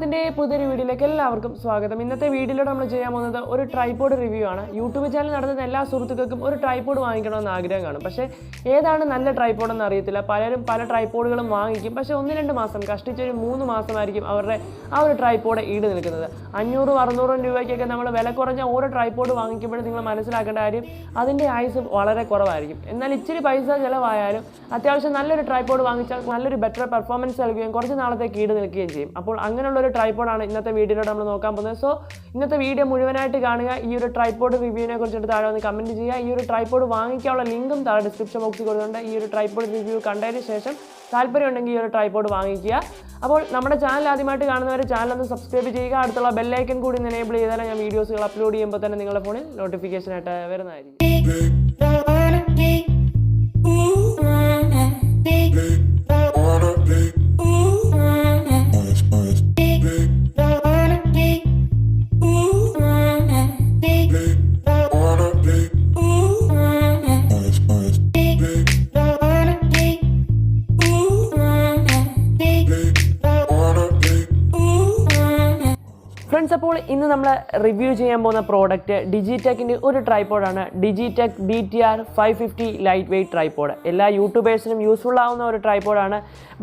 മലയാളത്തിന്റെ പുതിയൊരു വീഡിയോയിലേക്ക് എല്ലാവർക്കും സ്വാഗതം. ഇന്നത്തെ വീഡിയോയിലൂടെ നമ്മൾ ചെയ്യാൻ പോകുന്നത് ഒരു ട്രൈപോഡ് റിവ്യൂ ആണ്. യൂട്യൂബ് ചാനൽ നടത്തുന്ന എല്ലാ സുഹൃത്തുക്കൾക്കും ഒരു ട്രൈപോഡ് വാങ്ങിക്കണമെന്ന് ആഗ്രഹം കാണും. പക്ഷേ ഏതാണ് നല്ല ട്രൈപോഡ് എന്ന് അറിയത്തില്ല. പലരും പല ട്രൈപോഡുകളും വാങ്ങിക്കും. പക്ഷേ 1-2 മാസം കഷ്ടിച്ചൊരു 3 മാസമായിരിക്കും അവരുടെ ആ ഒരു ട്രൈപോഡ് ഈട് നിൽക്കുന്നത്. 500-600 രൂപയ്ക്കൊക്കെ നമ്മൾ വില കുറഞ്ഞ ഓരോ ട്രൈപോഡ് വാങ്ങിക്കുമ്പോഴും നിങ്ങൾ മനസ്സിലാക്കേണ്ട കാര്യം അതിൻ്റെ ആയുസ് വളരെ കുറവായിരിക്കും. എന്നാൽ ഇച്ചിരി പൈസ ചിലവായാലും അത്യാവശ്യം നല്ലൊരു ട്രൈപോഡ് വാങ്ങിച്ചാൽ നല്ലൊരു ബെറ്റർ പെർഫോമൻസ് നൽകുകയും കുറച്ച് നാളത്തേക്ക് ഈട് നിൽക്കുകയും ചെയ്യും. അപ്പോൾ അങ്ങനെയുള്ള ഒരു ട്രൈപോഡാണ് ഇന്നത്തെ വീഡിയോയിലൂടെ നമ്മൾ നോക്കാൻ പോകുന്നത്. സോ ഇന്നത്തെ വീഡിയോ മുഴുവനായിട്ട് കാണുക. ഈ ഒരു ട്രൈപോഡ് റിവ്യൂവിനെ കുറിച്ചിട്ട് താഴെ ഒന്ന് കമൻറ്റ് ചെയ്യുക. ഈ ഒരു ട്രൈപോഡ് വാങ്ങിക്കാനുള്ള ലിങ്കും താഴെ ഡിസ്ക്രിപ്ഷൻ ബോക്സിൽ കൊടുക്കുന്നുണ്ട്. ഈ ഒരു ട്രൈപോഡ് റിവ്യൂ കണ്ടതിന് ശേഷം താല്പര്യമുണ്ടെങ്കിൽ ഈ ഒരു ട്രൈപോഡ് വാങ്ങിക്കുക. അപ്പോൾ നമ്മുടെ ചാനൽ ആദ്യമായിട്ട് കാണുന്നവർ ചാനൽ ഒന്ന് സബ്സ്ക്രൈബ് ചെയ്യുക. അടുത്തുള്ള ബെല്ലൈക്കൻ കൂടി എനേബിൾ ചെയ്താൽ ഞാൻ വീഡിയോസുകൾ അപ്ലോഡ് ചെയ്യുമ്പോൾ തന്നെ നിങ്ങളുടെ ഫോണിൽ നോട്ടിഫിക്കേഷനായിട്ട് വരുന്നതായിരിക്കും. ഫ്രണ്ട്സ്, അപ്പോൾ ഇന്ന് നമ്മൾ റിവ്യൂ ചെയ്യാൻ പോകുന്ന പ്രോഡക്റ്റ് ഡിജിടെക്കിൻ്റെ ഒരു ട്രൈപോഡാണ്. Digitek DTR 550 light weight tripod. എല്ലാ യൂട്യൂബേഴ്സിനും യൂസ്ഫുൾ ആവുന്ന ഒരു ട്രൈപോഡാണ്.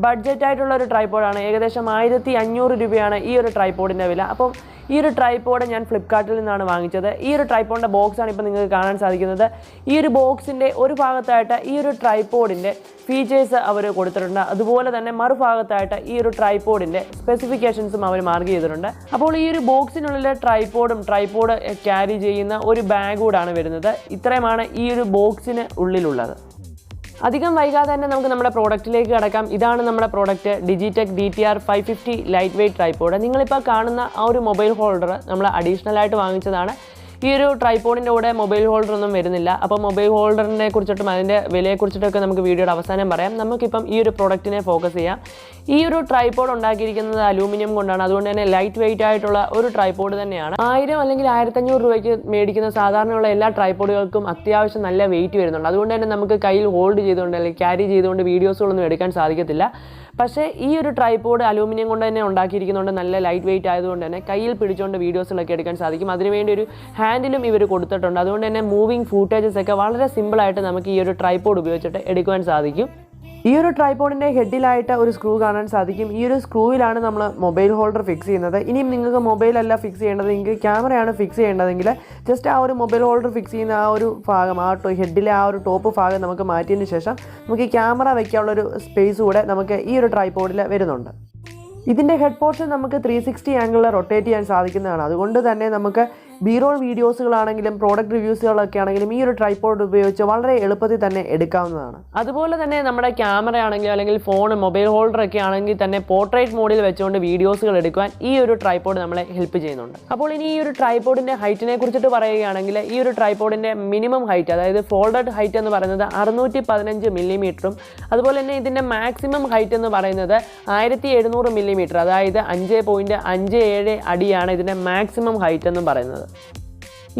ബഡ്ജറ്റായിട്ടുള്ള ഒരു ട്രൈപോഡാണ്. ഏകദേശം 1500 രൂപയാണ് ഈ ഒരു ട്രൈപോഡിൻ്റെ വില. അപ്പം ഈ ഒരു ട്രൈപോഡ് ഞാൻ ഫ്ലിപ്കാർട്ടിൽ നിന്നാണ് വാങ്ങിച്ചത്. ഈ ഒരു ട്രൈപോഡിൻ്റെ ബോക്സാണ് ഇപ്പോൾ നിങ്ങൾക്ക് കാണാൻ സാധിക്കുന്നത്. ഈ ഒരു ബോക്സിൻ്റെ ഒരു ഭാഗത്തായിട്ട് ഈ ഒരു ട്രൈപോഡിൻ്റെ ഫീച്ചേഴ്സ് അവർ കൊടുത്തിട്ടുണ്ട്. അതുപോലെ തന്നെ മറുഭാഗത്തായിട്ട് ഈ ഒരു ട്രൈപോഡിൻ്റെ സ്പെസിഫിക്കേഷൻസും അവർ മാർക്ക് ചെയ്തിട്ടുണ്ട്. അപ്പോൾ ഈ ഒരു ബോക്സിനുള്ളിലെ ട്രൈപോഡ് ക്യാരി ചെയ്യുന്ന ഒരു ബാഗ് കൂടാണ് വരുന്നത്. ഇത്രയുമാണ് ഈ ഒരു ബോക്സിന് ഉള്ളിലുള്ളത്. അധികം വൈകാതെ തന്നെ നമുക്ക് നമ്മുടെ പ്രോഡക്റ്റിലേക്ക് കടക്കാം. ഇതാണ് നമ്മുടെ product, Digitek DTR 550 light weight tripod. നിങ്ങളിപ്പോൾ കാണുന്ന ആ ഒരു മൊബൈൽ ഹോൾഡർ നമ്മൾ അഡീഷണലായിട്ട് വാങ്ങിച്ചതാണ്. ഈ ഒരു ട്രൈപോഡിൻ്റെ കൂടെ മൊബൈൽ ഹോൾഡർ ഒന്നും വരുന്നില്ല. അപ്പോൾ മൊബൈൽ ഹോൾഡറിനെ കുറിച്ചിട്ടും അതിൻ്റെ വിലയെക്കുറിച്ചിട്ടൊക്കെ നമുക്ക് വീഡിയോയുടെ അവസാനം പറയാം. നമുക്കിപ്പം ഈ ഒരു പ്രോഡക്റ്റിനെ ഫോക്കസ് ചെയ്യാം. ഈ ഒരു ട്രൈപോഡ് ഉണ്ടാക്കിയിരിക്കുന്നത് അലൂമിനിയം കൊണ്ടാണ്. അതുകൊണ്ട് തന്നെ ലൈറ്റ് വെയ്റ്റ് ആയിട്ടുള്ള ഒരു ട്രൈപോഡ് തന്നെയാണ്. 1000 അല്ലെങ്കിൽ 1500 രൂപയ്ക്ക് മേടിക്കുന്ന സാധാരണയുള്ള എല്ലാ ട്രൈപോഡുകൾക്കും അത്യാവശ്യം നല്ല വെയിറ്റ് വരുന്നുണ്ട്. അതുകൊണ്ട് തന്നെ നമുക്ക് കയ്യിൽ ഹോൾഡ് ചെയ്തുകൊണ്ട് അല്ലെങ്കിൽ ക്യാരി ചെയ്തുകൊണ്ട് വീഡിയോസുകളൊന്നും എടുക്കാൻ സാധിക്കത്തില്ല. പക്ഷേ ഈ ഒരു ട്രൈപോഡ് അലൂമിനിയം കൊണ്ട് തന്നെ ഉണ്ടാക്കിയിരിക്കുന്നതുകൊണ്ട് നല്ല ലൈറ്റ് വെയിറ്റ് ആയതുകൊണ്ട് തന്നെ കയ്യിൽ പിടിച്ചുകൊണ്ട് വീഡിയോസുകളൊക്കെ എടുക്കാൻ സാധിക്കും. അതിനുവേണ്ടി ഒരു ഹാൻഡിലും ഇവർ കൊടുത്തിട്ടുണ്ട്. അതുകൊണ്ട് തന്നെ മൂവിങ് ഫൂട്ടേജസ് ഒക്കെ വളരെ സിമ്പിളായിട്ട് നമുക്ക് ഈ ഒരു ട്രൈപോഡ് ഉപയോഗിച്ചിട്ട് എടുക്കുവാൻ സാധിക്കും. ഈ ഒരു ട്രൈപോഡിൻ്റെ ഹെഡിലായിട്ട് ഒരു സ്ക്രൂ കാണാൻ സാധിക്കും. ഈ ഒരു സ്ക്രൂവിലാണ് നമ്മൾ മൊബൈൽ ഹോൾഡർ ഫിക്സ് ചെയ്യുന്നത്. ഇനിയും നിങ്ങൾക്ക് മൊബൈലല്ല ഫിക്സ് ചെയ്യേണ്ടത്, നിങ്ങൾക്ക് ക്യാമറയാണ് ഫിക്സ് ചെയ്യേണ്ടതെങ്കിൽ ജസ്റ്റ് ആ ഒരു മൊബൈൽ ഹോൾഡർ ഫിക്സ് ചെയ്യുന്ന ആ ഒരു ഭാഗം, ആ ഹെഡിലെ ആ ഒരു ടോപ്പ് ഭാഗം നമുക്ക് മാറ്റിയതിന് ശേഷം നമുക്ക് ഈ ക്യാമറ വയ്ക്കാനുള്ളൊരു സ്പേസ് കൂടെ നമുക്ക് ഈ ഒരു ട്രൈപോഡിൽ വരുന്നുണ്ട്. ഇതിൻ്റെ ഹെഡ് പോർഷൻ നമുക്ക് 360 ആംഗിളിൽ റൊട്ടേറ്റ് ചെയ്യാൻ സാധിക്കുന്നതാണ്. അതുകൊണ്ട് തന്നെ നമുക്ക് ബി-റോൾ വീഡിയോസുകളാണെങ്കിലും പ്രോഡക്റ്റ് റിവ്യൂസുകളൊക്കെ ആണെങ്കിലും ഈ ഒരു ട്രൈപോഡ് ഉപയോഗിച്ച് വളരെ എളുപ്പത്തിൽ തന്നെ എടുക്കാവുന്നതാണ്. അതുപോലെ തന്നെ നമ്മുടെ ക്യാമറ ആണെങ്കിലും അല്ലെങ്കിൽ ഫോൺ മൊബൈൽ ഹോൾഡറൊക്കെ ആണെങ്കിൽ തന്നെ പോർട്രേറ്റ് മോഡിൽ വെച്ചുകൊണ്ട് വീഡിയോസുകൾ എടുക്കുവാൻ ഈ ഒരു ട്രൈപോഡ് നമ്മളെ ഹെൽപ്പ് ചെയ്യുന്നുണ്ട്. അപ്പോൾ ഇനി ഈ ഒരു ട്രൈപോഡിൻ്റെ ഹൈറ്റിനെ കുറിച്ചിട്ട് പറയുകയാണെങ്കിൽ ഈ ഒരു ട്രൈപോഡിൻ്റെ മിനിമം ഹൈറ്റ്, അതായത് ഫോൾഡഡ് ഹൈറ്റ് എന്ന് പറയുന്നത് 615 മില്ലിമീറ്ററും അതുപോലെ തന്നെ ഇതിൻ്റെ മാക്സിമം ഹൈറ്റ് എന്ന് പറയുന്നത് 1700 മില്ലിമീറ്റർ, അതായത് 5.57 അടിയാണ് ഇതിൻ്റെ മാക്സിമം ഹൈറ്റ് എന്ന് പറയുന്നത്.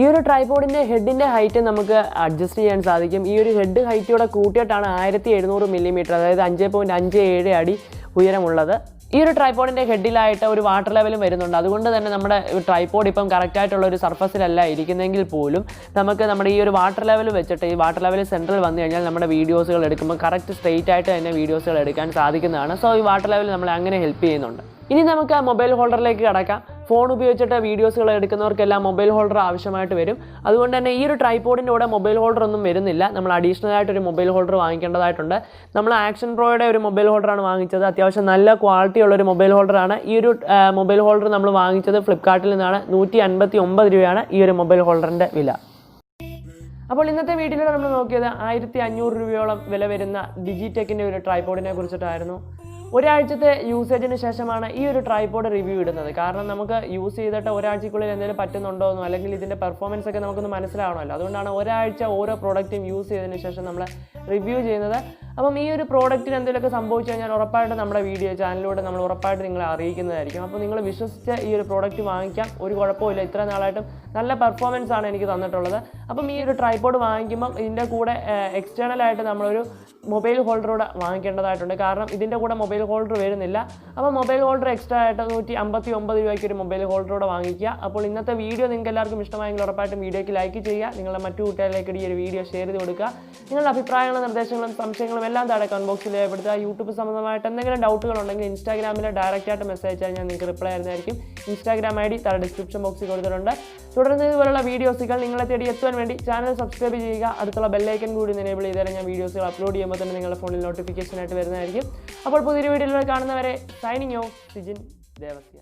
ഈ ഒരു ട്രൈപോഡിൻ്റെ ഹെഡിൻ്റെ ഹൈറ്റ് നമുക്ക് അഡ്ജസ്റ്റ് ചെയ്യാൻ സാധിക്കും. ഈ ഒരു ഹെഡ് ഹൈറ്റോടെ കൂട്ടിയിട്ടാണ് 1700 മില്ലിമീറ്റർ, അതായത് 5.57 അടി ഉയരമുള്ളത്. ഈ ഒരു ട്രൈപോഡിൻ്റെ ഹെഡിലായിട്ട് ഒരു വാട്ടർ ലെവലും വരുന്നുണ്ട്. അതുകൊണ്ട് തന്നെ നമ്മുടെ ട്രൈപോഡ് ഇപ്പം കറക്റ്റായിട്ടുള്ള ഒരു സർഫസിലല്ല ഇരിക്കുന്നെങ്കിൽ പോലും നമുക്ക് നമ്മുടെ ഈ ഒരു വാട്ടർ ലെവൽ വെച്ചിട്ട് ഈ വാട്ടർ ലെവൽ സെൻട്രൽ വന്നു കഴിഞ്ഞാൽ നമ്മുടെ വീഡിയോസുകൾ എടുക്കുമ്പോൾ കറക്റ്റ് സ്ട്രെയിറ്റ് ആയിട്ട് തന്നെ വീഡിയോസുകൾ എടുക്കാൻ സാധിക്കുന്നതാണ്. സോ ഈ വാട്ടർ ലെവൽ നമ്മളെ അങ്ങനെ ഹെൽപ്പ് ചെയ്യുന്നുണ്ട്. ഇനി നമുക്ക് മൊബൈൽ ഹോൾഡറിലേക്ക് കടക്കാം. ഫോൺ ഉപയോഗിച്ചിട്ട് വീഡിയോസുകൾ എടുക്കുന്നവർക്കെല്ലാം മൊബൈൽ ഹോൾഡർ ആവശ്യമായിട്ട് വരും. അതുകൊണ്ട് തന്നെ ഈ ഒരു ട്രൈപോഡിൻ്റെ കൂടെ മൊബൈൽ ഹോൾഡർ ഒന്നും വരുന്നില്ല. നമ്മൾ അഡീഷണൽ ആയിട്ടൊരു മൊബൈൽ ഹോൾഡർ വാങ്ങിക്കേണ്ടതായിട്ടുണ്ട്. നമ്മൾ ആക്ഷൻ പ്രോയുടെ ഒരു മൊബൈൽ ഹോൾഡറാണ് വാങ്ങിച്ചത്. അത്യാവശ്യം നല്ല ക്വാളിറ്റി ഉള്ളൊരു മൊബൈൽ ഹോൾഡറാണ്. ഈ ഒരു മൊബൈൽ ഹോൾഡർ നമ്മൾ വാങ്ങിച്ചത് ഫ്ലിപ്കാർട്ടിൽ നിന്നാണ്. 159 രൂപയാണ് ഈ ഒരു മൊബൈൽ ഹോൾഡറിൻ്റെ വില. അപ്പോൾ ഇന്നത്തെ വീഡിയോയിൽ നമ്മൾ നോക്കിയത് 1500 രൂപയോളം വില വരുന്ന ഡിജിടെക്കിൻ്റെ ഒരു ട്രൈപോഡിനെ കുറിച്ചിട്ടായിരുന്നു. ഒരാഴ്ചത്തെ യൂസേജിന് ശേഷമാണ് ഈ ഒരു ട്രൈപോഡ് റിവ്യൂ ഇടുന്നത്. കാരണം നമുക്ക് യൂസ് ചെയ്തിട്ട് ഒരാഴ്ചക്കുള്ളിൽ എന്തെങ്കിലും പറ്റുന്നുണ്ടോ എന്നോ അല്ലെങ്കിൽ ഇതിൻ്റെ പെർഫോമൻസ് ഒക്കെ നമുക്കൊന്ന് മനസ്സിലാവണമല്ലോ. അതുകൊണ്ടാണ് ഒരാഴ്ച ഓരോ പ്രോഡക്റ്റും യൂസ് ചെയ്തതിന് ശേഷം നമ്മൾ റിവ്യൂ ചെയ്യുന്നത്. അപ്പം ഈ ഒരു പ്രോഡക്റ്റിന് എന്തെങ്കിലുമൊക്കെ സംഭവിച്ചു കഴിഞ്ഞാൽ ഉറപ്പായിട്ട് നമ്മുടെ വീഡിയോ ചാനലിലൂടെ നമ്മൾ ഉറപ്പായിട്ട് നിങ്ങളെ അറിയിക്കുന്നതായിരിക്കും. അപ്പോൾ നിങ്ങൾ വിശ്വസിച്ച് ഈ ഒരു പ്രോഡക്റ്റ് വാങ്ങിക്കാം, ഒരു കുഴപ്പമില്ല. ഇത്ര നാളായിട്ടും നല്ല പെർഫോമൻസ് ആണ് എനിക്ക് തന്നിട്ടുള്ളത്. അപ്പം ഈ ഒരു ട്രൈപോഡ് വാങ്ങിക്കുമ്പം ഇതിൻ്റെ കൂടെ എക്സ്റ്റേണലായിട്ട് നമ്മളൊരു മൊബൈൽ ഹോൾഡറൂടെ വാങ്ങിക്കേണ്ടതായിട്ടുണ്ട്. കാരണം ഇതിൻ്റെ കൂടെ മൊബൈൽ ഹോൾഡർ വരുന്നില്ല. അപ്പോൾ മൊബൈൽ ഹോൾഡർ എക്സ്ട്രാ ആയിട്ട് 159 രൂപയ്ക്ക് ഒരു മൊബൈൽ ഹോൾഡറൂടെ വാങ്ങിക്കുക. അപ്പോൾ ഇന്നത്തെ വീഡിയോ നിങ്ങൾക്ക് എല്ലാവർക്കും ഇഷ്ടമായെങ്കിൽ ഉറപ്പായിട്ടും വീഡിയോയ്ക്ക് ലൈക്ക് ചെയ്യുക, നിങ്ങളുടെ മറ്റു കൂട്ടുകാരിലേക്ക് ഈ ഒരു വീഡിയോ ഷെയർ ചെയ്ത് കൊടുക്കുക. നിങ്ങളുടെ അഭിപ്രായങ്ങളും നിർദ്ദേശങ്ങളും സംശയങ്ങളും എല്ലാം താഴെ കമന്റ് ബോക്സിൽ രേഖപ്പെടുത്തുക. യൂട്യൂബ് സംബന്ധമായിട്ട് എന്തെങ്കിലും ഡൗട്ടുകൾ ഉണ്ടെങ്കിൽ ഇൻസ്റ്റാഗ്രാമിൽ ഡയറക്റ്റായിട്ട് മെസ്സേജ് അയച്ചാൽ ഞാൻ നിങ്ങൾക്ക് റിപ്ലൈ ആയിരുന്നായിരിക്കും. ഇൻസ്റ്റാഗ്രാം ID താഴെ ഡിസ്ക്രിപ്ഷൻ ബോക്സിൽ കൊടുത്തിട്ടുണ്ട്. തുടർന്ന് ഇതുപോലുള്ള വീഡിയോസുകൾ നിങ്ങളെ തേടി എത്തുവാൻ വേണ്ടി ചാനൽ സബ്സ്ക്രൈബ് ചെയ്യുക. അടുത്തുള്ള ബെല്ലൈക്കൻ കൂടി എനേബിൾ ചെയ്താൽ ഞാൻ വീഡിയോസുകൾ അപ്ലോഡ് ചെയ്യുമ്പോൾ തന്നെ നിങ്ങളുടെ ഫോണിൽ നോട്ടിഫിക്കേഷൻ ആയിട്ട് വരുന്നതായിരിക്കും. അപ്പോൾ പുതിയൊരു വീഡിയോയിലൂടെ കാണുന്നവരെ സൈനിങ് ഓഫ് സിജിൻ ദേവസ്യ.